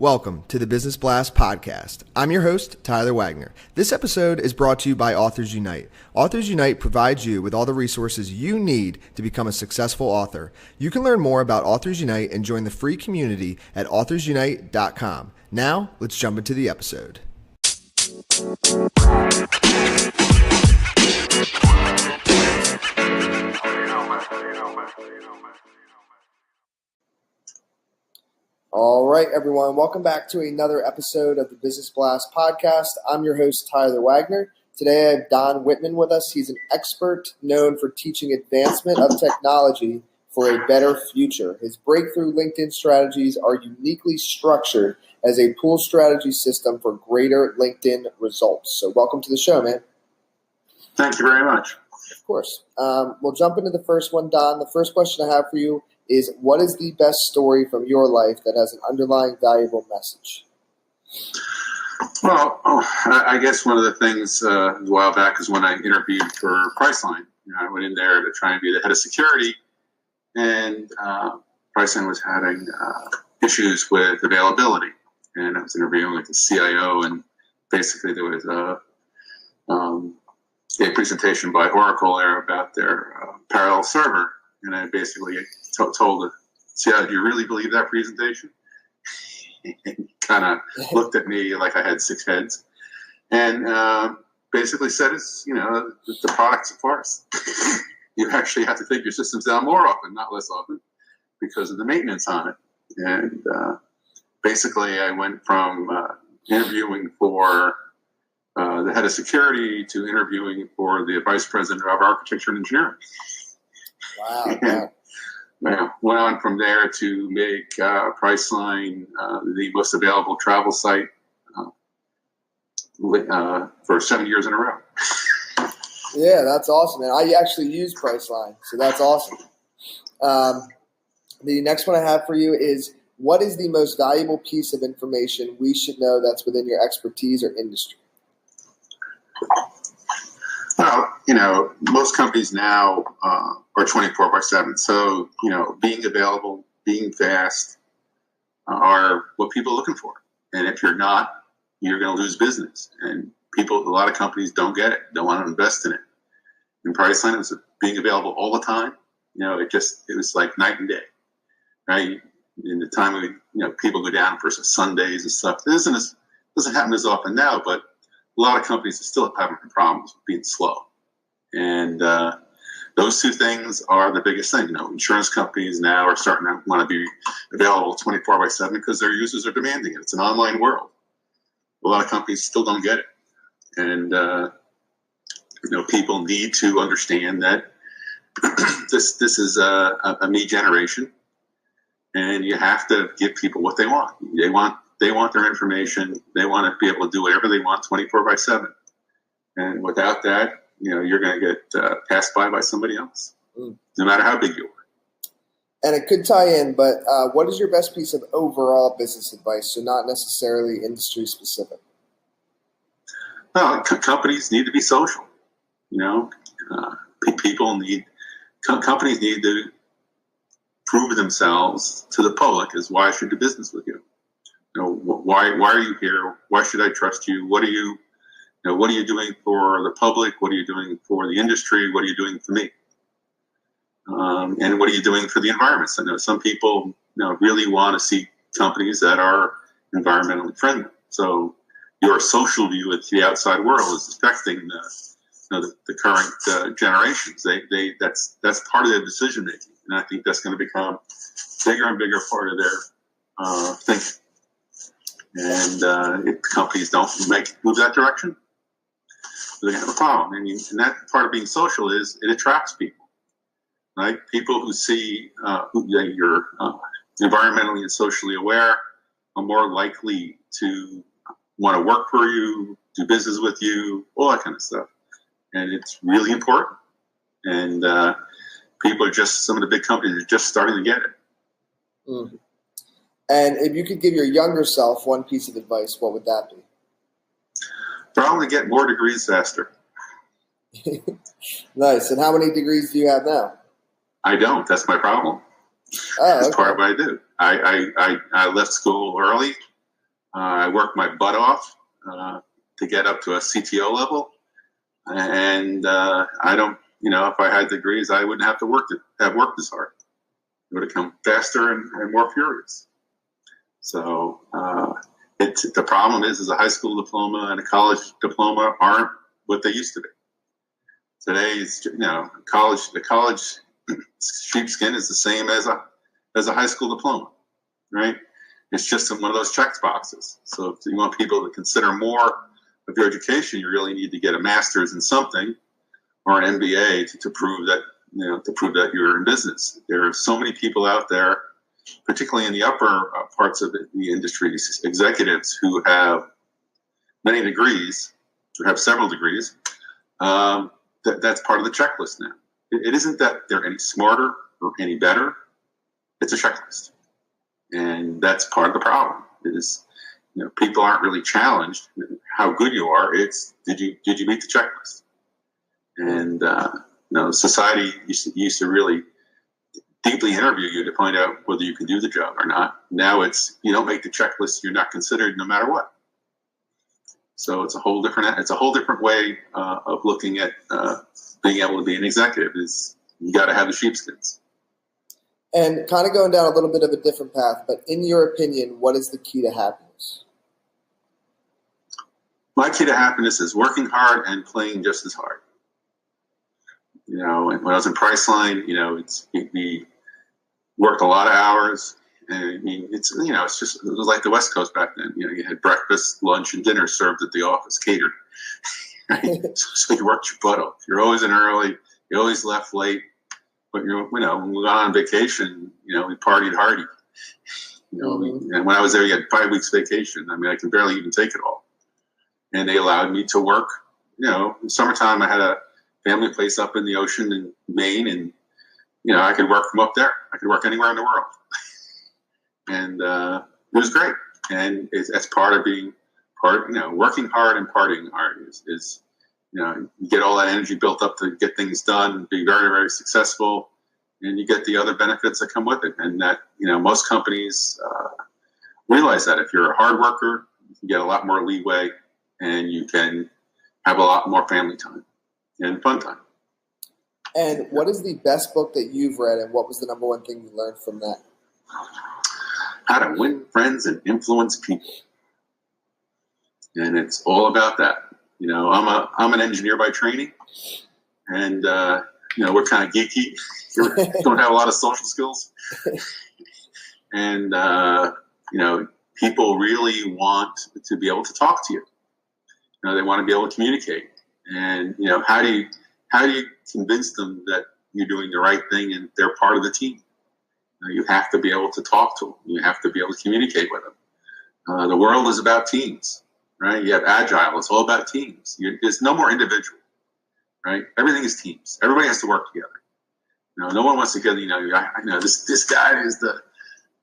Welcome to the Business Blast podcast. I'm your host, Tyler Wagner. This episode is brought to you by Authors Unite. Authors Unite provides you with all the resources you need to become a successful author. You can learn more about Authors Unite and join the free community at authorsunite.com. Now, let's jump into the episode. All right, everyone. Welcome back to another episode of the Business Blast podcast. I'm your host, Tyler Wagner. Today, I have Don Wittman with us. He's an expert known for teaching advancement of technology for a better future. His breakthrough LinkedIn strategies are uniquely structured as a pool strategy system for greater LinkedIn results. So welcome to the show, man. Thank you very much. Of course. We'll jump into the first one, Don. The first question I have for you is, what is the best story from your life that has an underlying valuable message? Well, I guess one of the things a while back is when I interviewed for Priceline. I went in there to try and be the head of security, and Priceline was having issues with availability. And I was interviewing with the CIO, and basically there was a presentation by Oracle there about their parallel server. And I basically told the CIO, do you really believe that presentation? And kind of looked at me like I had six heads. And basically said, the product's a farce. You actually have to take your systems down more often, not less often, because of the maintenance on it. And basically I went from interviewing for the head of security to interviewing for the vice president of architecture and engineering. Wow. And went on from there to make Priceline the most available travel site for 7 years in a row. Yeah, that's awesome, man. I actually use Priceline, so that's awesome. The next one I have for you is, what is the most valuable piece of information we should know that's within your expertise or industry? Well, most companies now are 24/7. So, being available, being fast are what people are looking for. And if you're not, you're going to lose business. And a lot of companies don't get it, don't want to invest in it. In Priceline, it was being available all the time. It was like night and day, right? In the time people go down for Sundays and stuff. This doesn't happen as often now, but a lot of companies are still having problems with being slow. And those two things are the biggest thing. Insurance companies now are starting to want to be available 24/7 because their users are demanding it. It's an online world. A lot of companies still don't get it. And, people need to understand that this is a me generation, and you have to give people what they want. They want their information. They want to be able to do whatever they want 24/7. And without that, you're going to get passed by somebody else, no matter how big you are. And it could tie in, but what is your best piece of overall business advice? So not necessarily industry specific. Well, companies need to be social. Companies need to prove themselves to the public as why I should do business with you. Why are you here? Why should I trust you? What are you doing for the public? What are you doing for the industry? What are you doing for me? And what are you doing for the environment? So, some people, really want to see companies that are environmentally friendly. So your social view of the outside world is affecting the current generations. That's part of their decision making, and I think that's going to become bigger and bigger part of their thinking. And if companies don't move that direction, they're going to have a problem. And that part of being social is it attracts people, right? People who see you're environmentally and socially aware are more likely to want to work for you, do business with you, all that kind of stuff. And it's really important. And some of the big companies are just starting to get it. Mm. And if you could give your younger self one piece of advice, what would that be? Probably get more degrees faster. Nice. And how many degrees do you have now? I don't. That's my problem. Oh, That's okay. part of what I do. I left school early. I worked my butt off to get up to a CTO level, and I don't, if I had degrees, I wouldn't have to worked this hard. It would have come faster and more furious. So the problem is a high school diploma and a college diploma aren't what they used to be. Today's, the college sheepskin is the same as a high school diploma, right? It's just one of those check boxes. So if you want people to consider more of your education, you really need to get a master's in something or an MBA to prove that you're in business. There are so many people out there, particularly in the upper parts of the industry, executives who have many degrees, who have several degrees. That's part of the checklist now. It isn't that they're any smarter or any better. It's a checklist. And that's part of the problem. It is, people aren't really challenged how good you are. It's did you meet the checklist? And society used to really deeply interview you to find out whether you can do the job or not. Now it's you don't make the checklist, you're not considered no matter what. So it's a whole different way of looking at being able to be an executive. Is you got to have the sheepskins. And kind of going down a little bit of a different path, but in your opinion, what is the key to happiness? My key to happiness is working hard and playing just as hard. When I was in Priceline, we worked a lot of hours. And it was like the West Coast back then. You had breakfast, lunch, and dinner served at the office, catered. Right? So you worked your butt off. You're always in early. You always left late. But when we got on vacation, we partied hardy. And when I was there, you had 5 weeks vacation. I mean, I can barely even take it all. And they allowed me to work. In summertime, I had a family place up in the ocean in Maine, and I could work from up there. I could work anywhere in the world, and it was great. And that's part of being working hard and partying hard is you get all that energy built up to get things done, be very, very successful, and you get the other benefits that come with it. And that, most companies realize that if you're a hard worker, you can get a lot more leeway and you can have a lot more family time and fun time. And what is the best book that you've read, and what was the number one thing you learned from that? How to Win Friends and Influence People. And it's all about that. I'm an engineer by training, and we're kind of geeky. Don't have a lot of social skills, and people really want to be able to talk to you. They want to be able to communicate, and how do you convince them that you're doing the right thing and they're part of the team? You have to be able to talk to them. You have to be able to communicate with them. The world is about teams. Right? You have agile. It's all about teams. There's no more individual, right? Everything is teams. Everybody has to work together. No one wants to get, this guy is the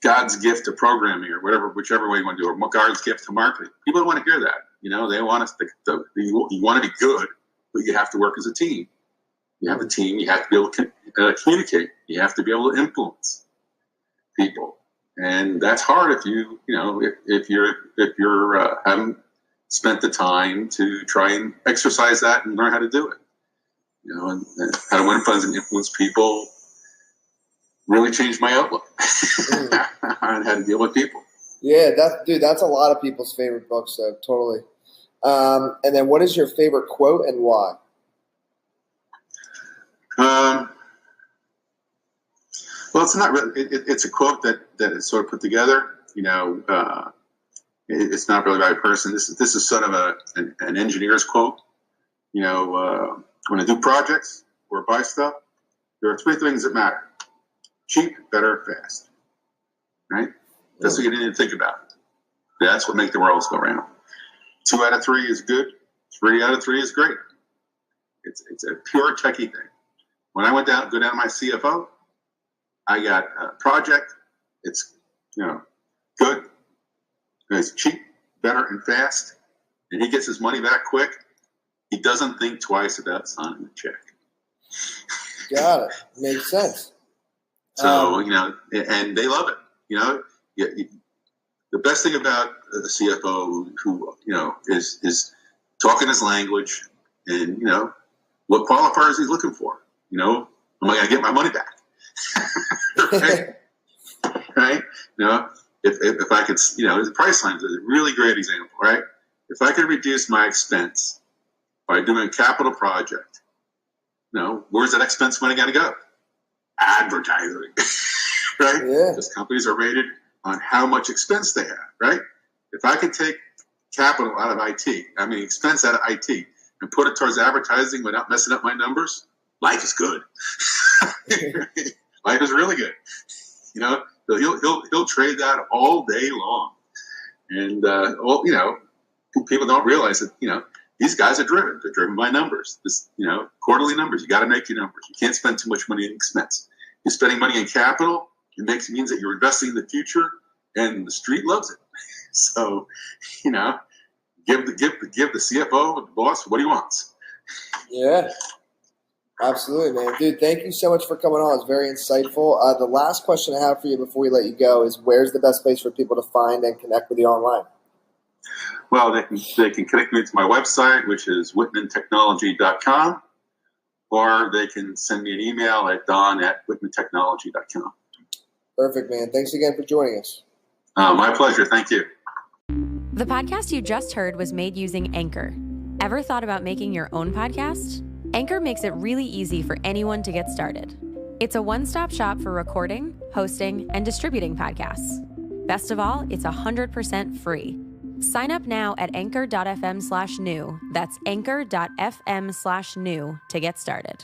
God's gift to programming or whichever way you want to do it, or God's gift to marketing. People don't want to hear that. They want us you want to be good, but you have to work as a team. You have a team. You have to be able to communicate. You have to be able to influence people, and that's hard if if you're haven't spent the time to try and exercise that and learn how to do it. And how to win friends and influence people really changed my outlook on how to deal with people. Yeah, that's a lot of people's favorite book, so totally. And then what is your favorite quote and why? Well, it's not really, it's a quote that is sort of put together, it's not really by a person. This is sort of an engineer's quote. When I do projects or buy stuff, there are 3 things that matter: cheap, better, fast. Right? That's what you need to think about. That's what makes the world go round. 2 out of 3 is good. 3 out of 3 is great. It's a pure techie thing. When I go down to my CFO, I got a project. It's good. It's cheap, better, and fast, and he gets his money back quick. He doesn't think twice about signing the check. Got it. Makes sense. So and they love it. The the best thing about a CFO who is talking his language, and what qualifiers he's looking for. Am I going to get my money back? Right? Right? If I could, the price line is a really great example, right? If I could reduce my expense by doing a capital project, where's that expense money going to go? Advertising, right? Yeah. Because companies are rated on how much expense they have, right? If I could take capital out of expense out of IT, and put it towards advertising without messing up my numbers, life is good. Life is really good. So he'll trade that all day long, and people don't realize that these guys are driven. They're driven by numbers. This quarterly numbers. You got to make your numbers. You can't spend too much money in expense. You're spending money in capital. It means that you're investing in the future, and the street loves it. So give the CFO, the boss, what he wants. Yeah. Absolutely, man. Dude, thank you so much for coming on. It's very insightful. The last question I have for you before we let you go is, where's the best place for people to find and connect with you online? Well, they can connect me to my website, which is wittmantechnology.com, or they can send me an email at don@wittmantechnology.com. Perfect, man. Thanks again for joining us. My pleasure. Thank you. The podcast you just heard was made using Anchor. Ever thought about making your own podcast? Anchor makes it really easy for anyone to get started. It's a one-stop shop for recording, hosting, and distributing podcasts. Best of all, it's 100% free. Sign up now at anchor.fm/new. That's anchor.fm/new to get started.